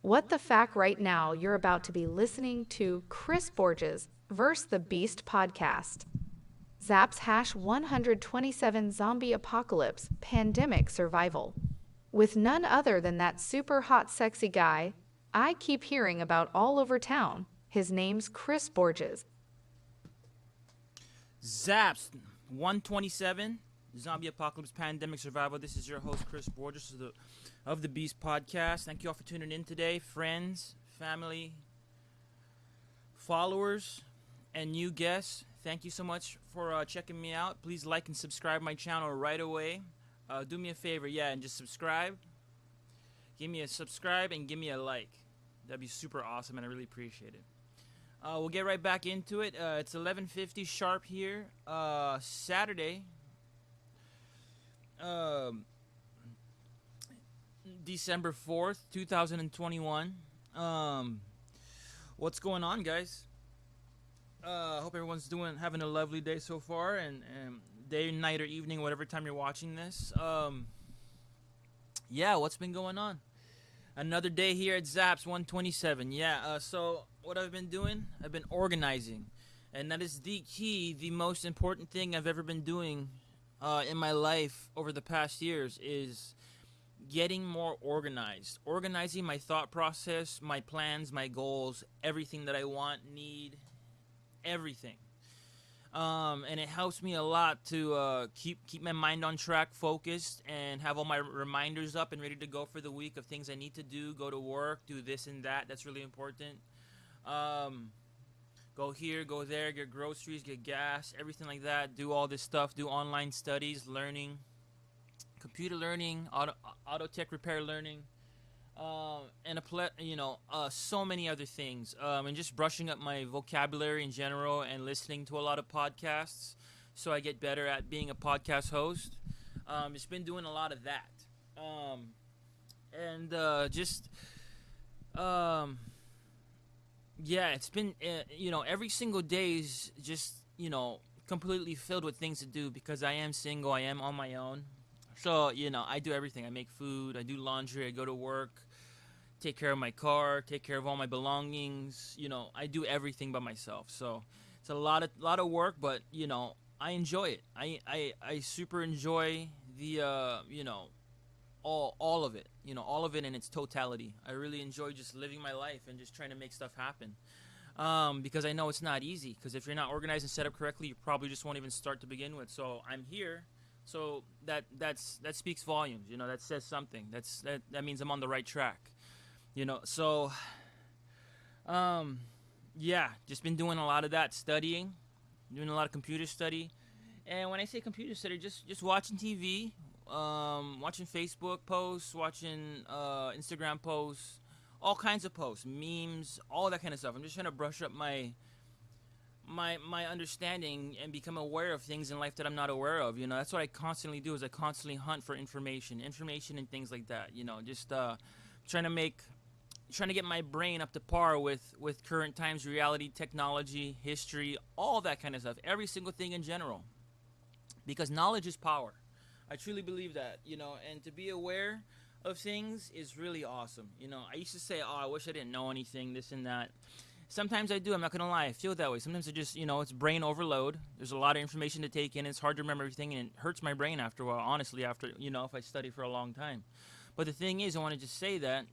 What the fact right now, you're about to be listening to Chris Borges Verse the Beast podcast. ZAPS hash 127 zombie apocalypse pandemic survival. With none other than that super hot sexy guy I keep hearing about all over town. His name's Chris Borges. ZAPS 127 Zombie Apocalypse Pandemic Survival. This is your host, Chris Borges of the Beast Podcast. Thank you all for tuning in today, friends, family, followers, and new guests. Thank you so much for checking me out. Please like and subscribe my channel right away. Do me a favor, and just subscribe. Give me a subscribe and give me a like. That'd be super awesome, and I really appreciate it. We'll get right back into it. It's 11:50 sharp here. Saturday, December 4th, 2021. What's going on, guys? Hope everyone's having a lovely day so far, and day, night, or evening, whatever time you're watching this. What's been going on? Another day here at ZAPS 127. So what I've been doing, I've been organizing. And that is the key, the most important thing I've ever been doing in my life over the past years is getting more organized. Organizing my thought process, my plans, my goals, everything that I want, need, everything. And it helps me a lot to keep my mind on track, focused, and have all my reminders up and ready to go for the week of things I need to do, go to work, do this and that. That's really important. Go here, go there, get groceries, get gas, everything like that. Do all this stuff, do online studies, learning, computer learning, auto tech repair learning, and so many other things, and just brushing up my vocabulary in general and listening to a lot of podcasts so I get better at being a podcast host. Just been doing a lot of that, it's been every single day is just completely filled with things to do because I am single, I am on my own. So, I do everything. I make food, I do laundry, I go to work, take care of my car, take care of all my belongings. I do everything by myself. So, it's a lot of work, but, I enjoy it. I super enjoy the, all of it. All of it in its totality. I really enjoy just living my life and just trying to make stuff happen. Because I know it's not easy. Because if you're not organized and set up correctly, you probably just won't even start to begin with. So, I'm here. So that speaks volumes, that says something. That means I'm on the right track, So, just been doing a lot of that, studying, doing a lot of computer study. And when I say computer study, just watching TV, watching Facebook posts, watching Instagram posts, all kinds of posts, memes, all that kind of stuff. I'm just trying to brush up my understanding and become aware of things in life that I'm not aware of. That's what I constantly do. Is I constantly hunt for information and things like that. Just trying to get my brain up to par with current times, reality, technology, history, all that kind of stuff. Every single thing in general, because knowledge is power. I truly believe that. And to be aware of things is really awesome. I used to say, "Oh, I wish I didn't know anything, this and that." Sometimes I do. I'm not going to lie. I feel that way. Sometimes I just, it's brain overload. There's a lot of information to take in. It's hard to remember everything, and it hurts my brain after a while, honestly, if I study for a long time. But the thing is, I want to just say that,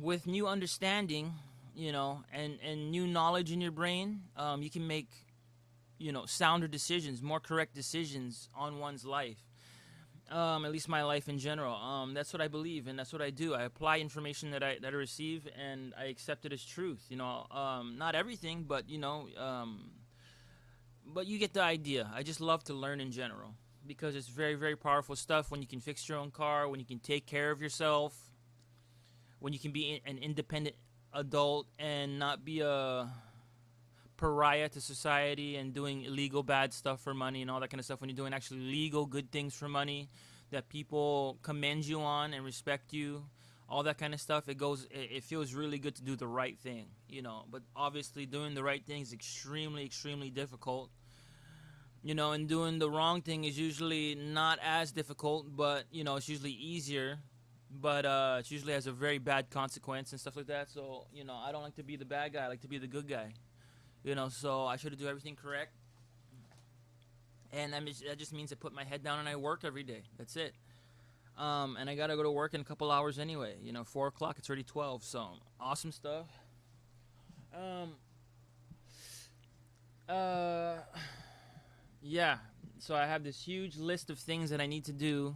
with new understanding, and new knowledge in your brain, you can make, sounder decisions, more correct decisions on one's life. At least my life in general. That's what I believe, and that's what I do. I apply information that I receive, and I accept it as truth. Not everything, but but you get the idea. I just love to learn in general because it's very, very powerful stuff. When you can fix your own car, when you can take care of yourself, when you can be an independent adult and not be a pariah to society and doing illegal bad stuff for money and all that kind of stuff. When you're doing actually legal good things for money that people commend you on and respect you, all that kind of stuff, it feels really good to do the right thing, but obviously doing the right thing is extremely, extremely difficult, and doing the wrong thing is usually not as difficult, but it's usually easier but it usually has a very bad consequence and stuff like that. So I don't like to be the bad guy. I like to be the good guy. So I try to do everything correct, and that just means I put my head down and I work every day. That's it. And I gotta go to work in a couple hours anyway. 4 o'clock. It's already 12. So awesome stuff. Um. Uh. Yeah. So I have this huge list of things that I need to do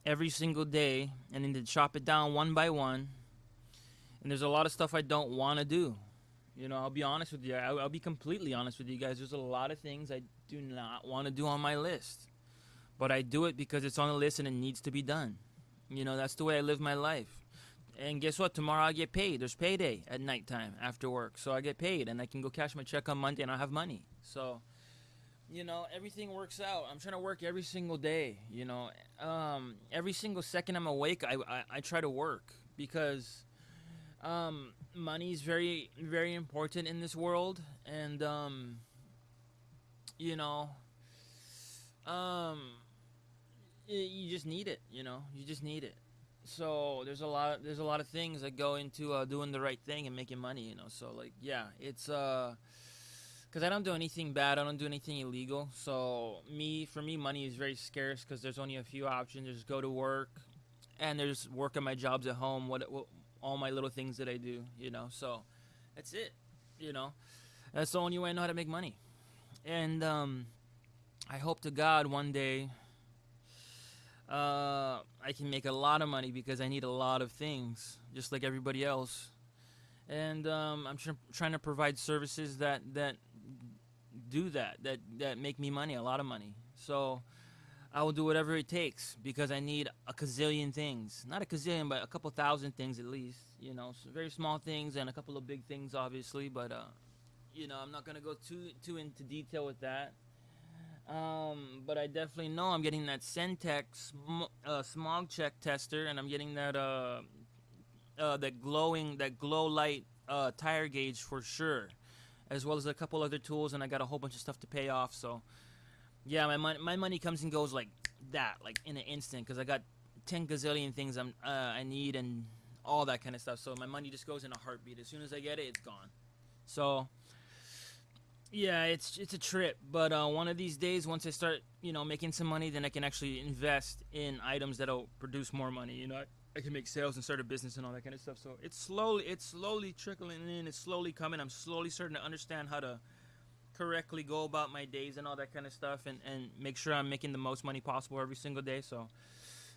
every single day, and then to chop it down one by one. And there's a lot of stuff I don't want to do. I'll be honest with you. I'll be completely honest with you guys. There's a lot of things I do not want to do on my list, but I do it because it's on the list and it needs to be done. That's the way I live my life. And guess what? Tomorrow I get paid. There's payday at nighttime after work, so I get paid, and I can go cash my check on Monday, and I'll have money. So everything works out. I'm trying to work every single day. Every single second I'm awake, I try to work because money is very, very important in this world, and you know, um, you just need it. You just need it. So there's a lot of things that go into doing the right thing and making money. So like yeah, it's because I don't do anything bad. I don't do anything illegal. So for me, money is very scarce because there's only a few options. There's go to work, and there's work at my jobs at home. What all my little things that I do. So that's it. You know, that's the only way I know how to make money. And I hope to God one day I can make a lot of money because I need a lot of things, just like everybody else. And I'm trying to provide services that do that make me money, a lot of money. So I will do whatever it takes because I need a gazillion things. Not a gazillion, but a couple thousand things at least. So very small things and a couple of big things, obviously. But I'm not gonna go too into detail with that. But I definitely know I'm getting that Centec smog check tester, and I'm getting that glow light tire gauge for sure, as well as a couple other tools, and I got a whole bunch of stuff to pay off. So yeah, my money comes and goes like that, like in an instant, because I got 10 gazillion things I need and all that kind of stuff. So my money just goes in a heartbeat. As soon as I get it, it's gone. So yeah, it's a trip, but one of these days, once I start, making some money, then I can actually invest in items that'll produce more money. I can make sales and start a business and all that kind of stuff. So it's slowly trickling in. It's slowly coming. I'm slowly starting to understand how to correctly go about my days and all that kind of stuff, and make sure I'm making the most money possible every single day. So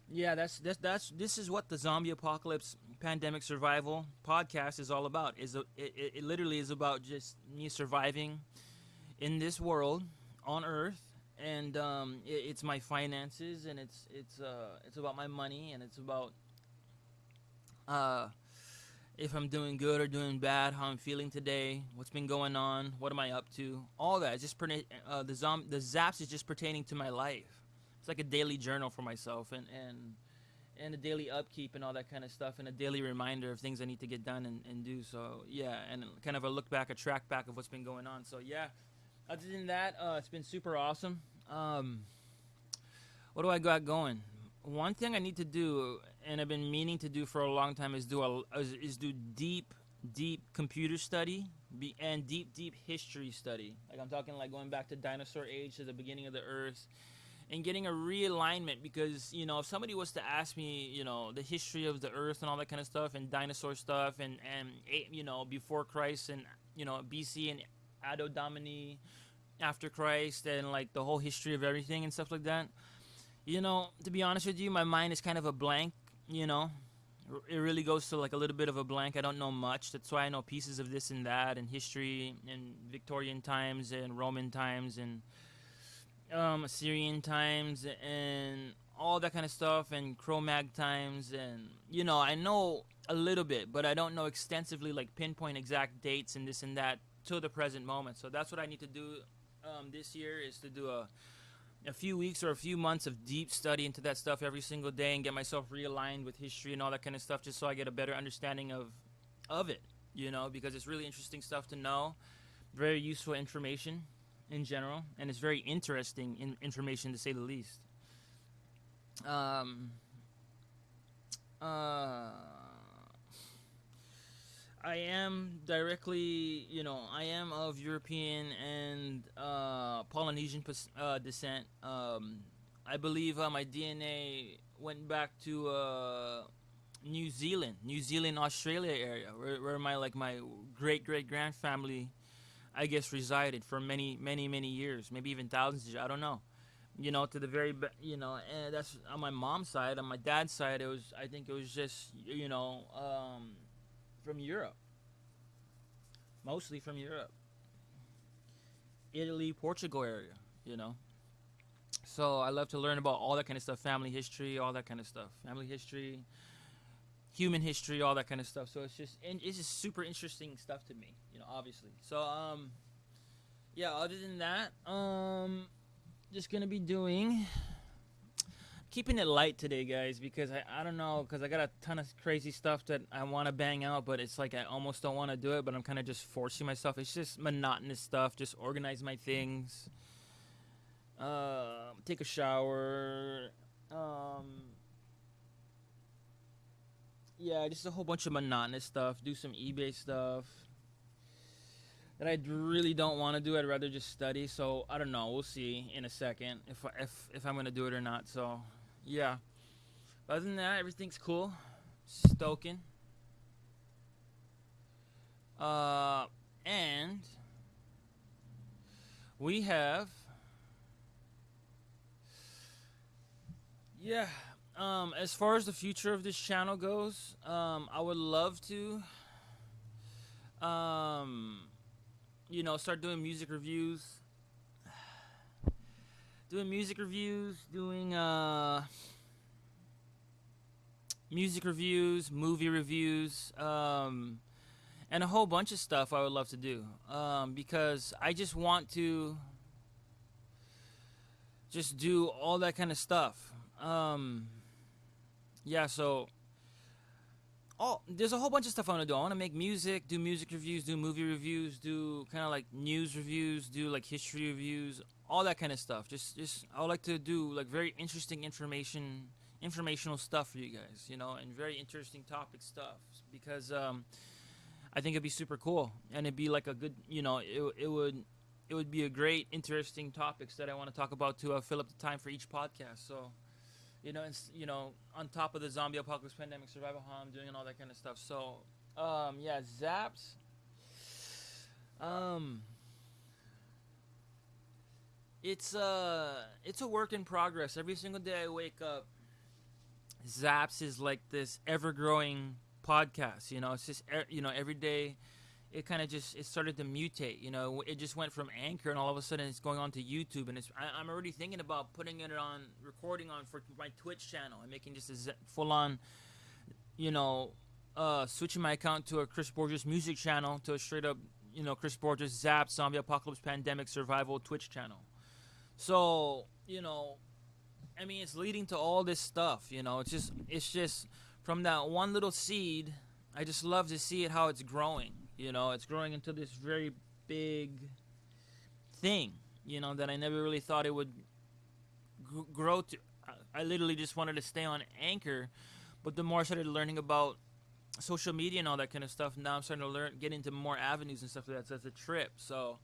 yeah, this is what the zombie apocalypse pandemic survival podcast is all about. It literally is about just me surviving in this world on Earth, and it's my finances, and it's about my money, and it's about uh, if I'm doing good or doing bad, how I'm feeling today, what's been going on, what am I up to, all that. It's just the ZAPS is just pertaining to my life. It's like a daily journal for myself, and a daily upkeep and all that kind of stuff, and a daily reminder of things I need to get done and do. So yeah, and kind of a look back, a track back of what's been going on. So yeah, other than that, it's been super awesome. What do I got going? One thing I need to do, and I've been meaning to do for a long time, is do deep computer study and deep history study. Like I'm talking like going back to dinosaur age, to the beginning of the Earth, and getting a realignment. Because if somebody was to ask me the history of the Earth and all that kind of stuff, and dinosaur stuff, and before Christ, and BC, and Ado Domini after Christ, and like the whole history of everything and stuff like that, to be honest with you, my mind is kind of a blank. It really goes to like a little bit of a blank. I don't know much. That's why I know pieces of this and that, and history, and Victorian times, and Roman times, and Assyrian times, and all that kind of stuff, and Cro-Mag times, and I know a little bit, but I don't know extensively, like pinpoint exact dates and this and that to the present moment. So that's what I need to do this year, is to do a few weeks or a few months of deep study into that stuff every single day, and get myself realigned with history and all that kind of stuff, just so I get a better understanding of it. Because it's really interesting stuff to know, very useful information in general, and it's very interesting information, to say the least. Uh, I am directly, I am of European and Polynesian descent. I believe my DNA went back to New Zealand, Australia area, where my great great grand family, I guess, resided for many many many years, maybe even thousands of years. I don't know. To the and that's on my mom's side. On my dad's side, I think it was just from Europe, mostly from Europe, Italy, Portugal area. You know. So I love to learn about all that kind of stuff, family history, all that kind of stuff, family history, human history, all that kind of stuff. So it's just super interesting stuff to me, obviously. So yeah. Other than that, just gonna be doing keeping it light today, guys, because I don't know, because I got a ton of crazy stuff that I want to bang out, but it's like I almost don't want to do it, but I'm kind of just forcing myself. It's just monotonous stuff, just organize my things, take a shower, yeah, just a whole bunch of monotonous stuff, do some eBay stuff that I really don't want to do. I'd rather just study, so I don't know, we'll see in a second if I'm going to do it or not. So yeah. Other than that, everything's cool. Stoking. And we have, yeah. As far as the future of this channel goes, I would love to, start doing music reviews. Doing music reviews, movie reviews, and a whole bunch of stuff I would love to do. Because I just want to just do all that kind of stuff. Yeah, so there's a whole bunch of stuff I want to do. I want to make music, do music reviews, do movie reviews, do kind of like news reviews, do like history reviews, all that kind of stuff. Just I would like to do like very interesting informational stuff for you guys, and very interesting topic stuff, because I think it'd be super cool, and it'd be like a good, it would be a great interesting topics that I want to talk about to fill up the time for each podcast. So on top of the zombie apocalypse, pandemic, survival, how I'm doing, and all that kind of stuff. So yeah, ZAPS. It's a work in progress. Every single day I wake up, ZAPS is like this ever growing podcast. It's just every day it kind of just it started to mutate. It just went from Anchor, and all of a sudden it's going on to YouTube, and I'm already thinking about putting it on, recording on for my Twitch channel, and making just a full on, switching my account to a Chris Borges music channel, to a straight up, Chris Borges ZAPS zombie apocalypse pandemic survival Twitch channel. So I mean, it's leading to all this stuff. It's just from that one little seed. I just love to see it, how it's growing. It's growing into this very big thing, that I never really thought it would grow to. I literally just wanted to stay on Anchor, but the more I started learning about social media and all that kind of stuff, now I'm starting to get into more avenues and stuff like that. So it's a trip. So,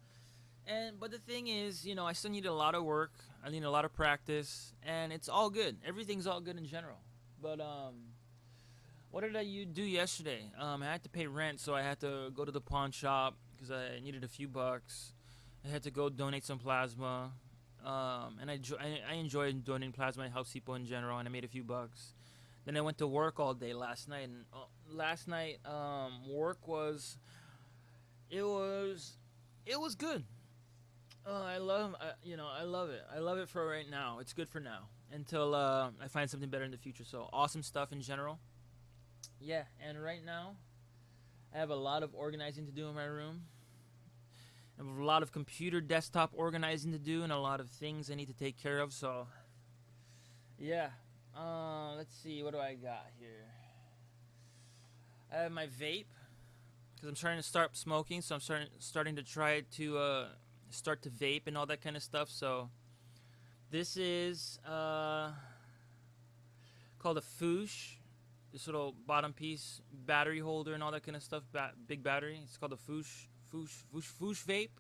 but the thing is, I still need a lot of work. I need a lot of practice, and it's all good. Everything's all good in general. But what did I do yesterday? I had to pay rent, so I had to go to the pawn shop because I needed a few bucks. I had to go donate some plasma, and I enjoy donating plasma. It helps people in general, and I made a few bucks. Then I went to work all day last night, and work was it was good. I love it. I love it for right now. It's good for now until I find something better in the future. So awesome stuff in general. Yeah, and right now I have a lot of organizing to do in my room. I have a lot of computer desktop organizing to do, and a lot of things I need to take care of. So yeah, let's see, what do I got here? I have my vape because I'm trying to start smoking, so I'm starting to try to start to vape and all that kind of stuff. So this is called a Foosh. this little bottom piece battery holder and all that kind of stuff. Big battery. It's called the Foosh vape,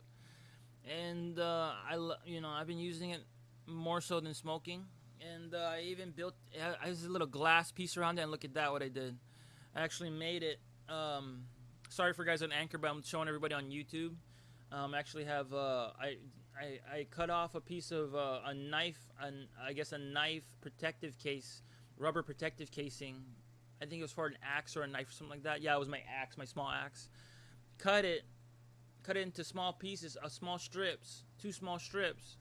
and I've been using it more so than smoking. And I even built. I has a little glass piece around it, and look at that! What I did. I actually made it. Sorry for guys on Anchor, but I'm showing everybody on YouTube. I actually have I cut off a piece of a knife, I guess a knife protective case, rubber protective casing. I think it was for an axe or a knife or something like that. Yeah, it was my axe, my small axe. Cut it into small pieces, small strips, 2 small strips,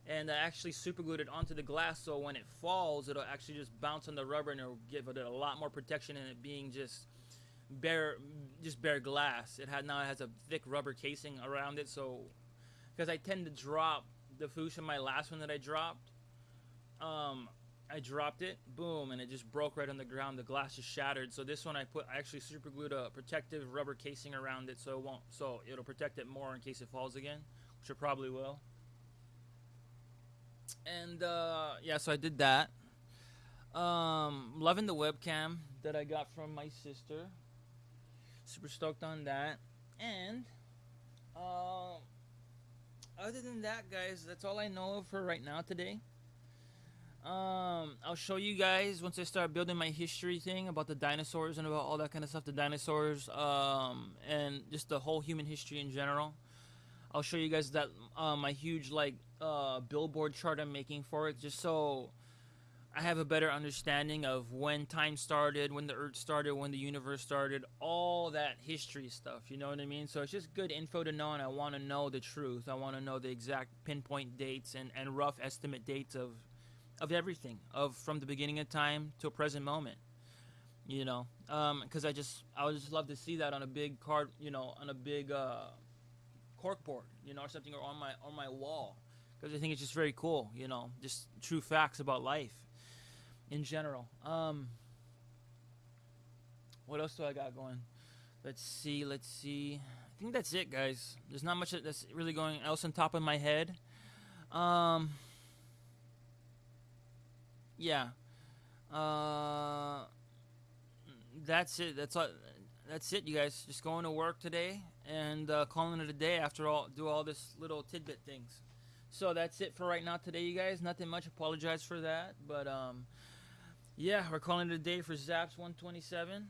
and I actually super glued it onto the glass, so when it falls, it'll actually just bounce on the rubber, and it'll give it a lot more protection than it being just bare glass. It has a thick rubber casing around it, so because I tend to drop the Fuchsia, my last one that I dropped. I dropped it, boom, and it just broke right on the ground. The glass just shattered. So this one I actually super glued a protective rubber casing around it, so it'll protect it more in case it falls again, which it probably will. And yeah, so I did that. Loving the webcam that I got from my sister. Super stoked on that. And other than that, guys, that's all I know of for right now today. I'll show you guys once I start building my history thing about the dinosaurs and about all that kind of stuff, the dinosaurs, and just the whole human history in general. I'll show you guys that my huge billboard chart I'm making for it, just so I have a better understanding of when time started, when the earth started, when the universe started, all that history stuff, you know what I mean? So it's just good info to know, and I want to know the truth. I want to know the exact pinpoint dates and rough estimate dates of everything, from the beginning of time to a present moment, you know, because I would just love to see that on a big card, you know, on a big corkboard, you know, or something, or on my wall, because I think it's just very cool, you know, just true facts about life in general. What else do I got going? Let's see. I think that's it, guys. There's not much that's really going else on top of my head. Yeah. That's it. That's it, you guys. Just going to work today and calling it a day after do all this little tidbit things. So that's it for right now today, you guys. Nothing much. Apologize for that, but yeah, we're calling it a day for ZAPS 127.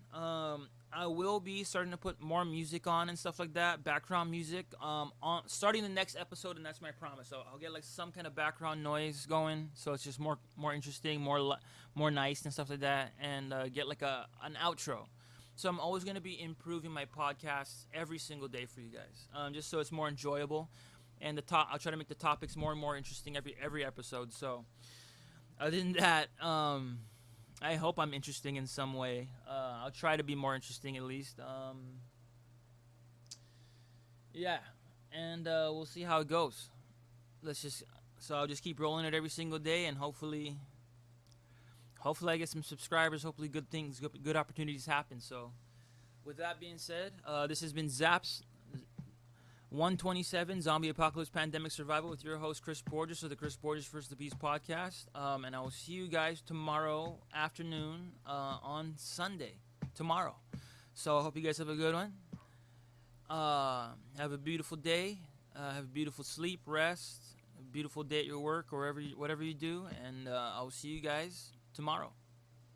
I will be starting to put more music on and stuff like that, background music, on starting the next episode, and that's my promise. So I'll get like some kind of background noise going, so it's just more interesting, more nice and stuff like that, and get like an outro. So I'm always going to be improving my podcasts every single day for you guys, just so it's more enjoyable, and I'll try to make the topics more and more interesting every episode. So other than that, I hope I'm interesting in some way. I'll try to be more interesting at least. Yeah, and we'll see how it goes. So I'll just keep rolling it every single day, and hopefully I get some subscribers. Hopefully good things, good opportunities happen. So with that being said, this has been ZAPS 127 Zombie Apocalypse Pandemic Survival with your host Chris Borges of the Chris Borges First the Beast podcast, and I will see you guys tomorrow afternoon on Sunday tomorrow. So I hope you guys have a good one. Have a beautiful day, have a beautiful sleep, rest, a beautiful day at your work or whatever you do, and I will see you guys tomorrow.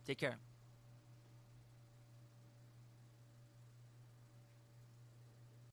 Take care.